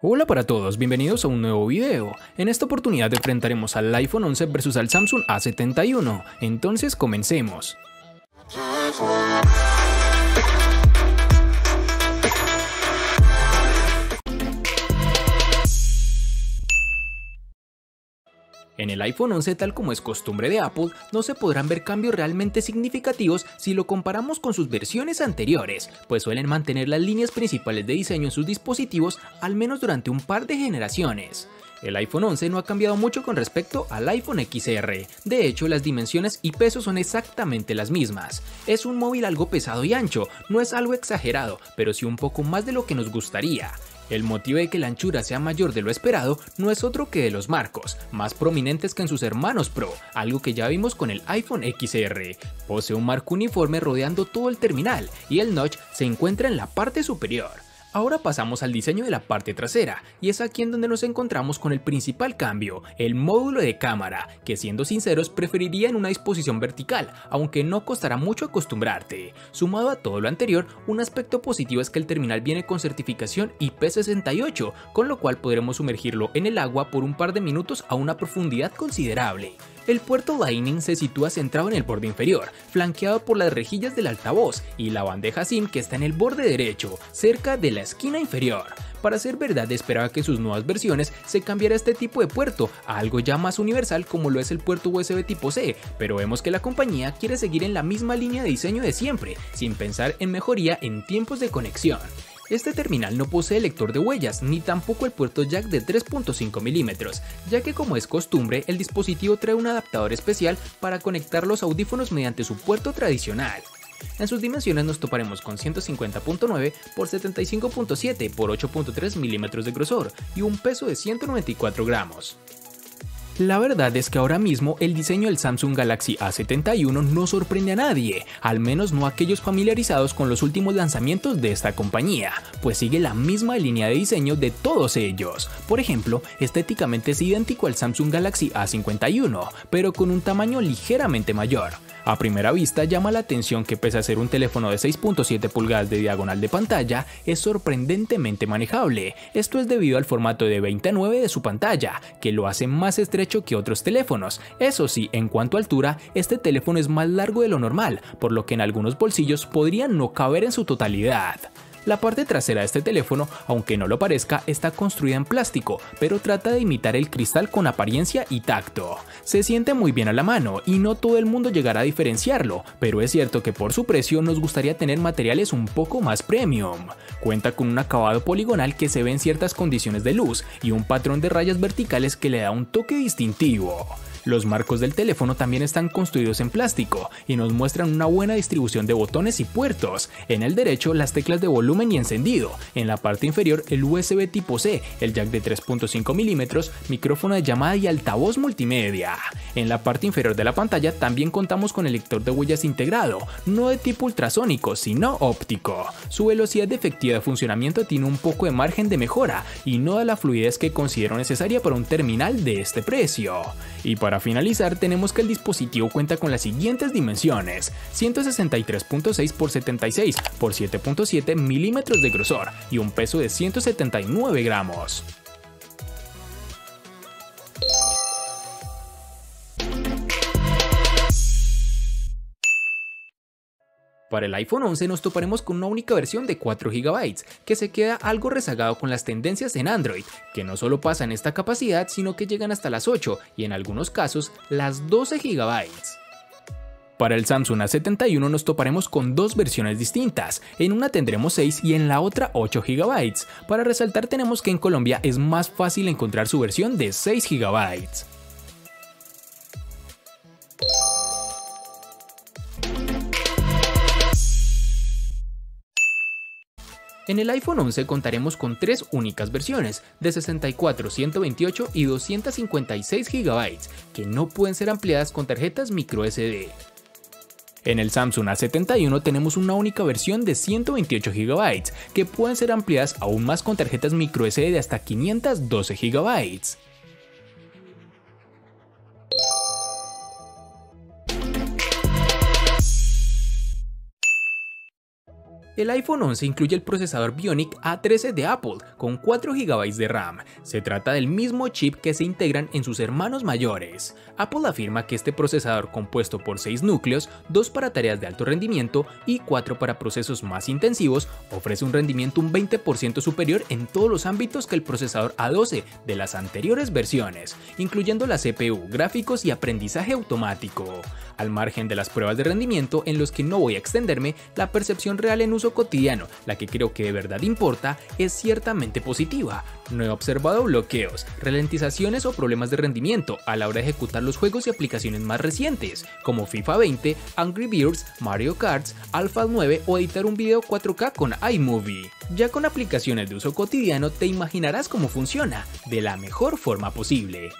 Hola para todos, bienvenidos a un nuevo video. En esta oportunidad enfrentaremos al iPhone 11 versus al Samsung A71, entonces comencemos. En el iPhone 11, tal como es costumbre de Apple, no se podrán ver cambios realmente significativos si lo comparamos con sus versiones anteriores, pues suelen mantener las líneas principales de diseño en sus dispositivos al menos durante un par de generaciones. El iPhone 11 no ha cambiado mucho con respecto al iPhone XR, de hecho las dimensiones y peso son exactamente las mismas. Es un móvil algo pesado y ancho, no es algo exagerado, pero sí un poco más de lo que nos gustaría. El motivo de que la anchura sea mayor de lo esperado no es otro que de los marcos, más prominentes que en sus hermanos Pro, algo que ya vimos con el iPhone XR. Posee un marco uniforme rodeando todo el terminal y el notch se encuentra en la parte superior. Ahora pasamos al diseño de la parte trasera, y es aquí en donde nos encontramos con el principal cambio, el módulo de cámara, que siendo sinceros preferiría en una disposición vertical, aunque no costará mucho acostumbrarte. Sumado a todo lo anterior, un aspecto positivo es que el terminal viene con certificación IP68, con lo cual podremos sumergirlo en el agua por un par de minutos a una profundidad considerable. El puerto Lightning se sitúa centrado en el borde inferior, flanqueado por las rejillas del altavoz y la bandeja SIM que está en el borde derecho, cerca de la esquina inferior. Para ser verdad, esperaba que en sus nuevas versiones se cambiara este tipo de puerto a algo ya más universal como lo es el puerto USB tipo C, pero vemos que la compañía quiere seguir en la misma línea de diseño de siempre, sin pensar en mejoría en tiempos de conexión. Este terminal no posee lector de huellas ni tampoco el puerto jack de 3.5 mm, ya que como es costumbre el dispositivo trae un adaptador especial para conectar los audífonos mediante su puerto tradicional. En sus dimensiones nos toparemos con 150.9 por 75.7 por 8.3 mm de grosor y un peso de 194 gramos. La verdad es que ahora mismo el diseño del Samsung Galaxy A71 no sorprende a nadie, al menos no a aquellos familiarizados con los últimos lanzamientos de esta compañía, pues sigue la misma línea de diseño de todos ellos. Por ejemplo, estéticamente es idéntico al Samsung Galaxy A51, pero con un tamaño ligeramente mayor. A primera vista llama la atención que pese a ser un teléfono de 6.7 pulgadas de diagonal de pantalla, es sorprendentemente manejable. Esto es debido al formato de 20:9 de su pantalla, que lo hace más estrecho que otros teléfonos. Eso sí, en cuanto a altura, este teléfono es más largo de lo normal, por lo que en algunos bolsillos podría no caber en su totalidad. La parte trasera de este teléfono, aunque no lo parezca, está construida en plástico, pero trata de imitar el cristal con apariencia y tacto. Se siente muy bien a la mano y no todo el mundo llegará a diferenciarlo, pero es cierto que por su precio nos gustaría tener materiales un poco más premium. Cuenta con un acabado poligonal que se ve en ciertas condiciones de luz y un patrón de rayas verticales que le da un toque distintivo. Los marcos del teléfono también están construidos en plástico y nos muestran una buena distribución de botones y puertos. En el derecho las teclas de volumen y encendido, en la parte inferior el USB tipo C, el jack de 3.5 mm, micrófono de llamada y altavoz multimedia. En la parte inferior de la pantalla también contamos con el lector de huellas integrado, no de tipo ultrasónico sino óptico. Su velocidad efectiva de funcionamiento tiene un poco de margen de mejora y no da la fluidez que considero necesaria para un terminal de este precio. Y para finalizar tenemos que el dispositivo cuenta con las siguientes dimensiones: 163.6 por 76 por 7.7 milímetros de grosor y un peso de 179 gramos. Para el iPhone 11 nos toparemos con una única versión de 4 GB, que se queda algo rezagado con las tendencias en Android, que no solo pasan esta capacidad sino que llegan hasta las 8 y en algunos casos las 12 GB. Para el Samsung A71 nos toparemos con dos versiones distintas, en una tendremos 6 y en la otra 8 GB. Para resaltar tenemos que en Colombia es más fácil encontrar su versión de 6 GB. En el iPhone 11 contaremos con tres únicas versiones, de 64, 128 y 256 GB, que no pueden ser ampliadas con tarjetas microSD. En el Samsung A71 tenemos una única versión de 128 GB, que pueden ser ampliadas aún más con tarjetas microSD de hasta 512 GB. El iPhone 11 incluye el procesador Bionic A13 de Apple con 4 GB de RAM. Se trata del mismo chip que se integran en sus hermanos mayores. Apple afirma que este procesador, compuesto por 6 núcleos, 2 para tareas de alto rendimiento y 4 para procesos más intensivos, ofrece un rendimiento un 20% superior en todos los ámbitos que el procesador A12 de las anteriores versiones, incluyendo la CPU, gráficos y aprendizaje automático. Al margen de las pruebas de rendimiento en los que no voy a extenderme, la percepción real en uso cotidiano, la que creo que de verdad importa, es ciertamente positiva. No he observado bloqueos, ralentizaciones o problemas de rendimiento a la hora de ejecutar los juegos y aplicaciones más recientes, como FIFA 20, Angry Birds, Mario Kart, Alpha 9 o editar un video 4K con iMovie. Ya con aplicaciones de uso cotidiano te imaginarás cómo funciona, de la mejor forma posible.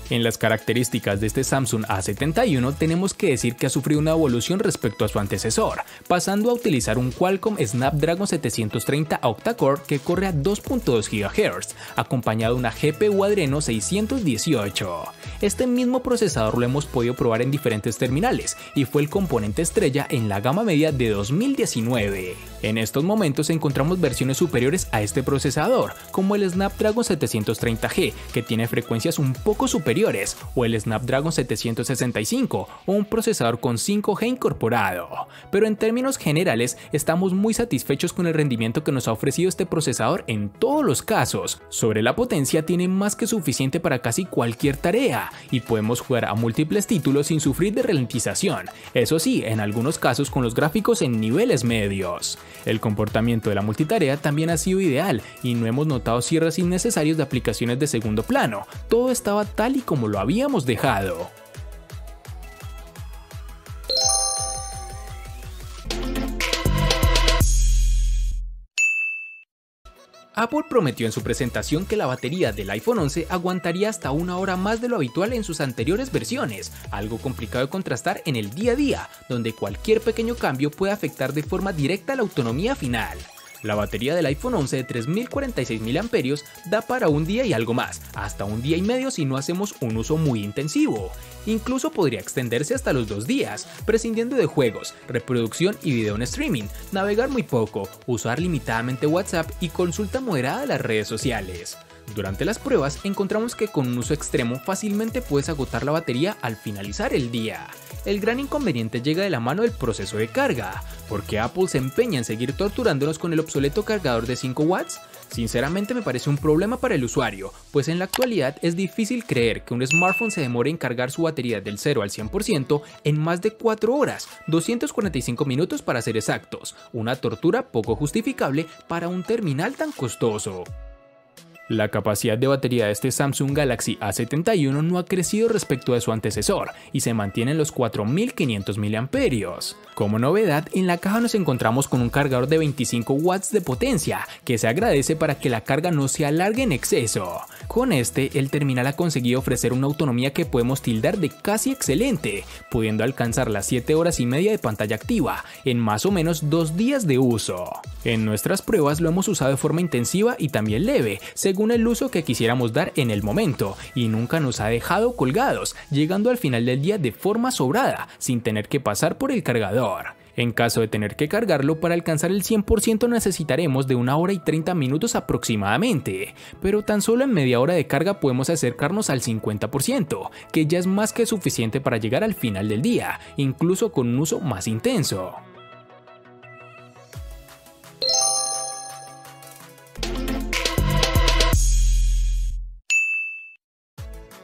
En las características de este Samsung A71 tenemos que decir que ha sufrido una evolución respecto a su antecesor, pasando a utilizar un Qualcomm Snapdragon 730 octa-core que corre a 2.2 GHz, acompañado de una GPU Adreno 618. Este mismo procesador lo hemos podido probar en diferentes terminales y fue el componente estrella en la gama media de 2019. En estos momentos encontramos versiones superiores a este procesador, como el Snapdragon 730G, que tiene frecuencias un poco superiores, o el Snapdragon 765, o un procesador con 5G incorporado. Pero en términos generales, estamos muy satisfechos con el rendimiento que nos ha ofrecido este procesador en todos los casos. Sobre la potencia, tiene más que suficiente para casi cualquier tarea, y podemos jugar a múltiples títulos sin sufrir de ralentización, eso sí, en algunos casos con los gráficos en niveles medios. El comportamiento de la multitarea también ha sido ideal y no hemos notado cierres innecesarios de aplicaciones de segundo plano, todo estaba tal y como lo habíamos dejado. Apple prometió en su presentación que la batería del iPhone 11 aguantaría hasta 1 hora más de lo habitual en sus anteriores versiones, algo complicado de contrastar en el día a día, donde cualquier pequeño cambio puede afectar de forma directa la autonomía final. La batería del iPhone 11 de 3046 mAh da para un día y algo más, hasta un día y medio si no hacemos un uso muy intensivo. Incluso podría extenderse hasta los 2 días, prescindiendo de juegos, reproducción y video en streaming, navegar muy poco, usar limitadamente WhatsApp y consulta moderada de las redes sociales. Durante las pruebas encontramos que con un uso extremo fácilmente puedes agotar la batería al finalizar el día. El gran inconveniente llega de la mano del proceso de carga, porque Apple se empeña en seguir torturándonos con el obsoleto cargador de 5 watts. Sinceramente me parece un problema para el usuario, pues en la actualidad es difícil creer que un smartphone se demore en cargar su batería del 0 al 100% en más de 4 horas, 245 minutos para ser exactos, una tortura poco justificable para un terminal tan costoso. La capacidad de batería de este Samsung Galaxy A71 no ha crecido respecto de su antecesor y se mantiene en los 4500 mAh. Como novedad, en la caja nos encontramos con un cargador de 25 watts de potencia, que se agradece para que la carga no se alargue en exceso. Con este, el terminal ha conseguido ofrecer una autonomía que podemos tildar de casi excelente, pudiendo alcanzar las 7 horas y media de pantalla activa, en más o menos 2 días de uso. En nuestras pruebas lo hemos usado de forma intensiva y también leve, según el uso que quisiéramos dar en el momento, y nunca nos ha dejado colgados, llegando al final del día de forma sobrada, sin tener que pasar por el cargador. En caso de tener que cargarlo, para alcanzar el 100% necesitaremos de 1 hora y 30 minutos aproximadamente, pero tan solo en media hora de carga podemos acercarnos al 50%, que ya es más que suficiente para llegar al final del día, incluso con un uso más intenso.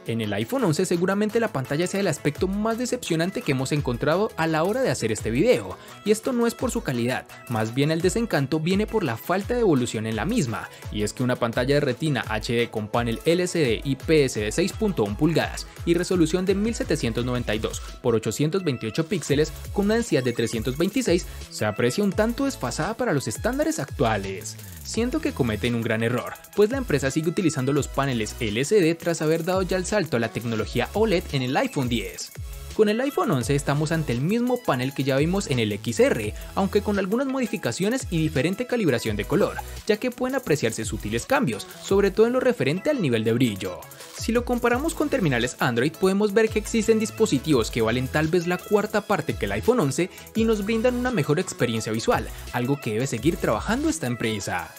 En el iPhone 11 seguramente la pantalla sea el aspecto más decepcionante que hemos encontrado a la hora de hacer este video, y esto no es por su calidad, más bien el desencanto viene por la falta de evolución en la misma, y es que una pantalla de Retina HD con panel LCD IPS de 6.1 pulgadas y resolución de 1792 por 828 píxeles con una densidad de 326 se aprecia un tanto desfasada para los estándares actuales. Siento que cometen un gran error, pues la empresa sigue utilizando los paneles LCD tras haber dado ya el salto a la tecnología OLED en el iPhone X. Con el iPhone 11 estamos ante el mismo panel que ya vimos en el XR, aunque con algunas modificaciones y diferente calibración de color, ya que pueden apreciarse sutiles cambios, sobre todo en lo referente al nivel de brillo. Si lo comparamos con terminales Android, podemos ver que existen dispositivos que valen tal vez la cuarta parte que el iPhone 11 y nos brindan una mejor experiencia visual, algo que debe seguir trabajando esta empresa.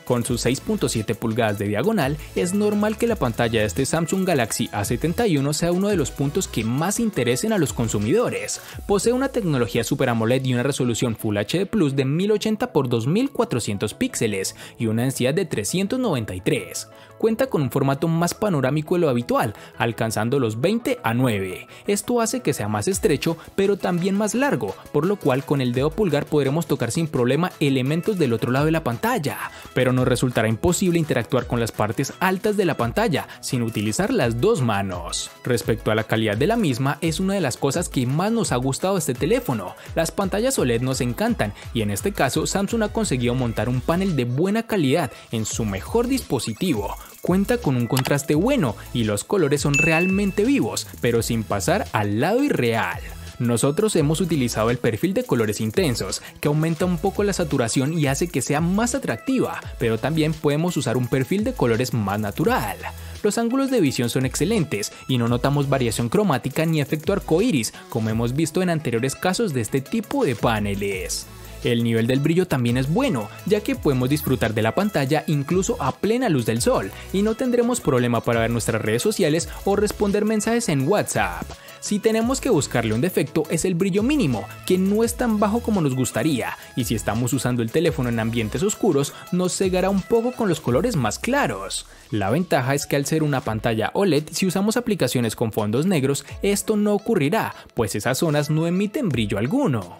Con sus 6.7 pulgadas de diagonal, es normal que la pantalla de este Samsung Galaxy A71 sea uno de los puntos que más interesen a los consumidores. Posee una tecnología Super AMOLED y una resolución Full HD Plus de 1080 x 2400 píxeles y una densidad de 393. Cuenta con un formato más panorámico de lo habitual, alcanzando los 20:9. Esto hace que sea más estrecho, pero también más largo, por lo cual con el dedo pulgar podremos tocar sin problema elementos del otro lado de la pantalla, pero nos resultará imposible interactuar con las partes altas de la pantalla sin utilizar las dos manos. Respecto a la calidad de la misma, es una de las cosas que más nos ha gustado de este teléfono. Las pantallas OLED nos encantan y en este caso Samsung ha conseguido montar un panel de buena calidad en su mejor dispositivo. Cuenta con un contraste bueno y los colores son realmente vivos, pero sin pasar al lado irreal. Nosotros hemos utilizado el perfil de colores intensos, que aumenta un poco la saturación y hace que sea más atractiva, pero también podemos usar un perfil de colores más natural. Los ángulos de visión son excelentes y no notamos variación cromática ni efecto arcoíris, como hemos visto en anteriores casos de este tipo de paneles. El nivel del brillo también es bueno, ya que podemos disfrutar de la pantalla incluso a plena luz del sol y no tendremos problema para ver nuestras redes sociales o responder mensajes en WhatsApp. Si tenemos que buscarle un defecto es el brillo mínimo, que no es tan bajo como nos gustaría, y si estamos usando el teléfono en ambientes oscuros nos cegará un poco con los colores más claros. La ventaja es que al ser una pantalla OLED, si usamos aplicaciones con fondos negros, esto no ocurrirá, pues esas zonas no emiten brillo alguno.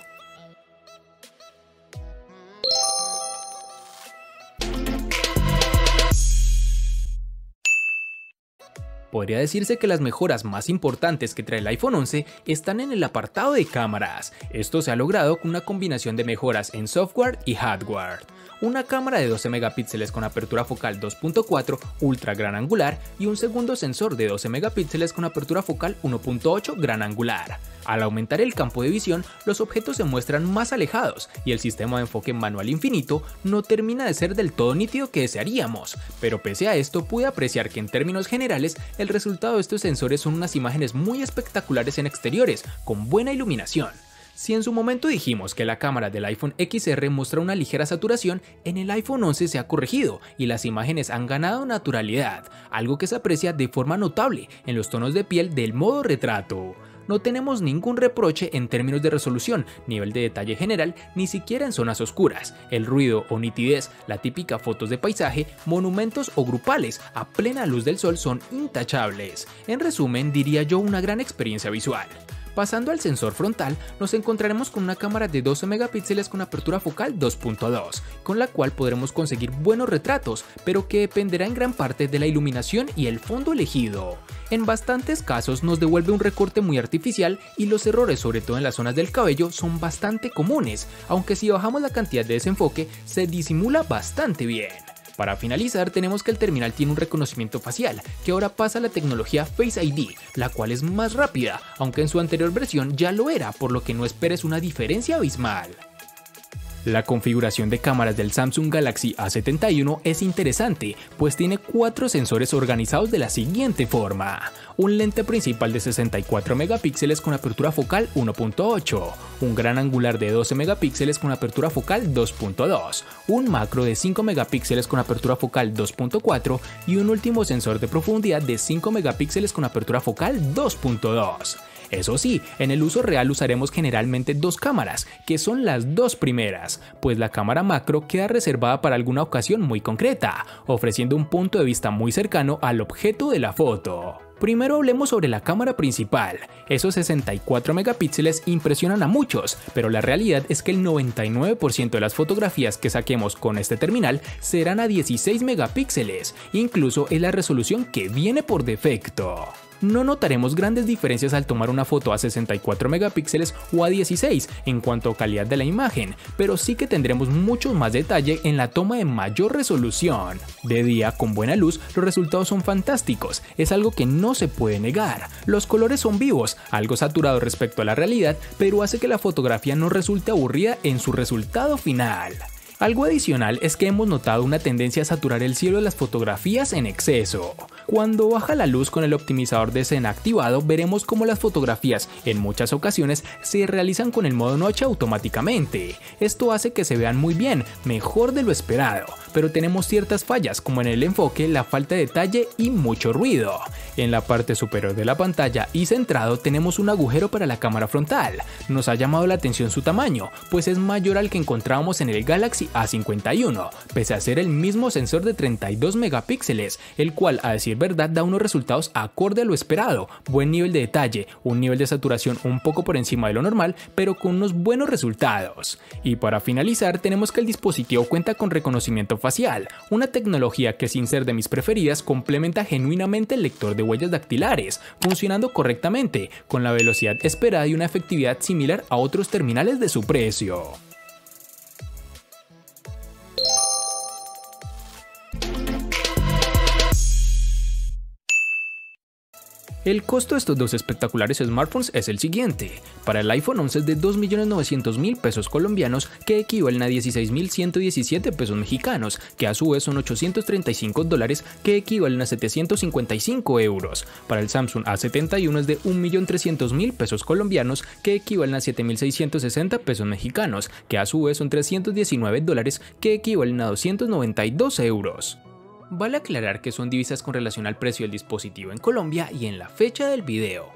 Podría decirse que las mejoras más importantes que trae el iPhone 11 están en el apartado de cámaras. Esto se ha logrado con una combinación de mejoras en software y hardware. Una cámara de 12 megapíxeles con apertura focal 2.4 ultra gran angular y un segundo sensor de 12 megapíxeles con apertura focal 1.8 gran angular. Al aumentar el campo de visión, los objetos se muestran más alejados y el sistema de enfoque manual infinito no termina de ser del todo nítido que desearíamos, pero pese a esto pude apreciar que en términos generales el resultado de estos sensores son unas imágenes muy espectaculares en exteriores, con buena iluminación. Si en su momento dijimos que la cámara del iPhone XR muestra una ligera saturación, en el iPhone 11 se ha corregido y las imágenes han ganado naturalidad, algo que se aprecia de forma notable en los tonos de piel del modo retrato. No tenemos ningún reproche en términos de resolución, nivel de detalle general, ni siquiera en zonas oscuras. El ruido o nitidez, la típica fotos de paisaje, monumentos o grupales a plena luz del sol son intachables. En resumen, diría yo una gran experiencia visual. Pasando al sensor frontal, nos encontraremos con una cámara de 12 megapíxeles con apertura focal 2.2, con la cual podremos conseguir buenos retratos, pero que dependerá en gran parte de la iluminación y el fondo elegido. En bastantes casos nos devuelve un recorte muy artificial y los errores, sobre todo en las zonas del cabello, son bastante comunes, aunque si bajamos la cantidad de desenfoque se disimula bastante bien. Para finalizar, tenemos que el terminal tiene un reconocimiento facial, que ahora pasa a la tecnología Face ID, la cual es más rápida, aunque en su anterior versión ya lo era, por lo que no esperes una diferencia abismal. La configuración de cámaras del Samsung Galaxy A71 es interesante, pues tiene 4 sensores organizados de la siguiente forma. Un lente principal de 64 megapíxeles con apertura focal 1.8, un gran angular de 12 megapíxeles con apertura focal 2.2, un macro de 5 megapíxeles con apertura focal 2.4 y un último sensor de profundidad de 5 megapíxeles con apertura focal 2.2. Eso sí, en el uso real usaremos generalmente 2 cámaras, que son las 2 primeras, pues la cámara macro queda reservada para alguna ocasión muy concreta, ofreciendo un punto de vista muy cercano al objeto de la foto. Primero hablemos sobre la cámara principal. Esos 64 megapíxeles impresionan a muchos, pero la realidad es que el 99% de las fotografías que saquemos con este terminal serán a 16 megapíxeles, incluso es la resolución que viene por defecto. No notaremos grandes diferencias al tomar una foto a 64 megapíxeles o a 16 en cuanto a calidad de la imagen, pero sí que tendremos mucho más detalle en la toma de mayor resolución. De día, con buena luz, los resultados son fantásticos, es algo que no se puede negar. Los colores son vivos, algo saturados respecto a la realidad, pero hace que la fotografía no resulte aburrida en su resultado final. Algo adicional es que hemos notado una tendencia a saturar el cielo de las fotografías en exceso. Cuando baja la luz con el optimizador de escena activado, veremos cómo las fotografías en muchas ocasiones se realizan con el modo noche automáticamente. Esto hace que se vean muy bien, mejor de lo esperado, pero tenemos ciertas fallas como en el enfoque, la falta de detalle y mucho ruido. En la parte superior de la pantalla y centrado tenemos un agujero para la cámara frontal. Nos ha llamado la atención su tamaño, pues es mayor al que encontrábamos en el Galaxy A51, pese a ser el mismo sensor de 32 megapíxeles, el cual a decir verdad da unos resultados acorde a lo esperado, buen nivel de detalle, un nivel de saturación un poco por encima de lo normal, pero con unos buenos resultados. Y para finalizar tenemos que el dispositivo cuenta con reconocimiento facial, una tecnología que sin ser de mis preferidas complementa genuinamente el lector de huellas dactilares, funcionando correctamente, con la velocidad esperada y una efectividad similar a otros terminales de su precio. El costo de estos dos espectaculares smartphones es el siguiente. Para el iPhone 11 es de 2.900.000 pesos colombianos, que equivalen a 16.117 pesos mexicanos, que a su vez son $835, que equivalen a 755 euros. Para el Samsung A71 es de 1.300.000 pesos colombianos, que equivalen a 7.660 pesos mexicanos, que a su vez son $319, que equivalen a 292 euros. Vale aclarar que son divisas con relación al precio del dispositivo en Colombia y en la fecha del video.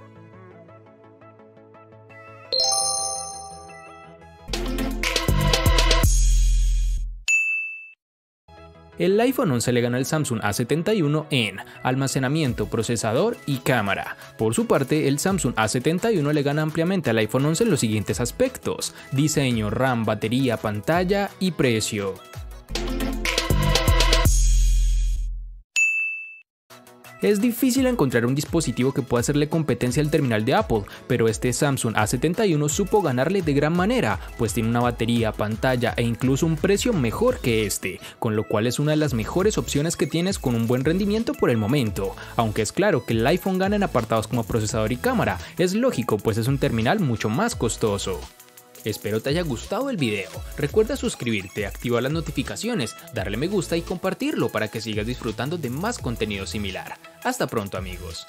El iPhone 11 le gana al Samsung A71 en almacenamiento, procesador y cámara. Por su parte, el Samsung A71 le gana ampliamente al iPhone 11 en los siguientes aspectos: diseño, RAM, batería, pantalla y precio. Es difícil encontrar un dispositivo que pueda hacerle competencia al terminal de Apple, pero este Samsung A71 supo ganarle de gran manera, pues tiene una batería, pantalla e incluso un precio mejor que este, con lo cual es una de las mejores opciones que tienes con un buen rendimiento por el momento. Aunque es claro que el iPhone gana en apartados como procesador y cámara, es lógico pues es un terminal mucho más costoso. Espero te haya gustado el video, recuerda suscribirte, activar las notificaciones, darle me gusta y compartirlo para que sigas disfrutando de más contenido similar. Hasta pronto amigos.